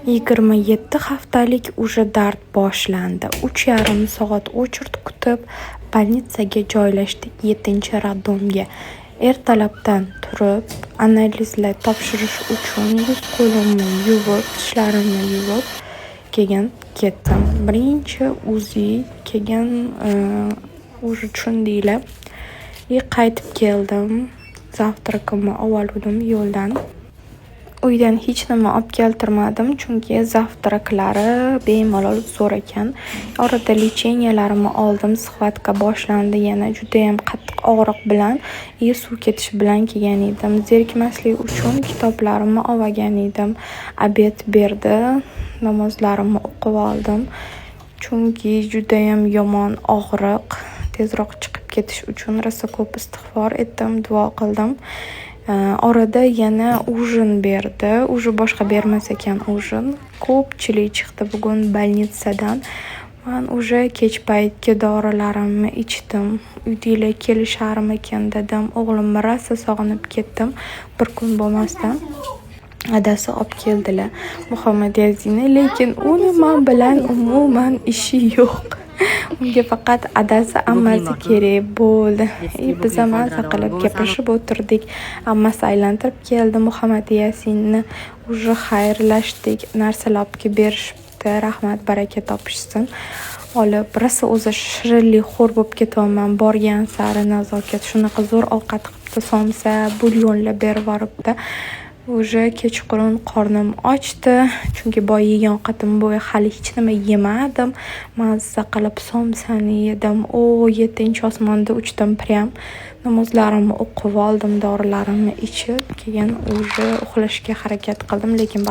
27 haftalik уже dard boshlandi. 3,5 soat o'chirt kutib, bolnitsaga joylashdik 7-radomga. Ertalabdan turib, analizlar topshirish uchun yuz-qo'limni yuvib, tishlarimni yuvib, keyin ketdim. Birinchi UZI, keyin уже tushundinglar. Qaytib keldim. Zavtrakimni oldim yo'ldan. Uydan hech nima olib keltirmadim, chunki zavtraklari bemalol zo'r ekan. Orada lecheniyalarimni oldim, sixvatka boshlandi yana juda ham qattiq og'riq bilan, suv ketish bilan kelgan edim. Zerikmaslik uchun kitoblarimni olgan edim. Obed berdi, namozlarimni o'qib oldim. Chunki juda ham yomon og'riq, tezroq chiqib ketish uchun rosa ko'p istig'for etdim, duo qildim. Orada yana ujin berdi. Уже boshqa bermas ekan ujin. Ko'pchilik chiqdi bugun bolnitsadan. Men уже kech paytgi dorilarimni ichdim. Uydagilar kelisharmikan dedim. O'g'limni rosa sog'inib ketdim. Bir kun bo'lmasdan adasi olib keldilar Muhammadiyazini, lekin uni men bilan umuman ishi yo'q. Unga faqat adasi ammasi kerak bo'ldi. Biz maza qilib gapirishib o'tirdik. Ammasi aylantirib keldi Muhammadiyasini. Уже xayrlashdik. Narsalar olib berishibdi. Rahmat, baraka topishsin. Olib, rosa o'zi shirinlik xo'r bo'lib ketyapman. Borgan sari nazokat shunaqa zo'r ovqat qilibdi, somsa, bulyonlar berib yoribdi. Уже kechqurun qornim ochdi, chunki boya yegan ovqatim bo'yi hali hech nima yemadim. Mazza qilib somsani yedim. 7-osmonda uchdim prям. Namozlarimni o'qib oldim, dorilarimni ichib, keyin уже uxlashga harakat qildim, lekin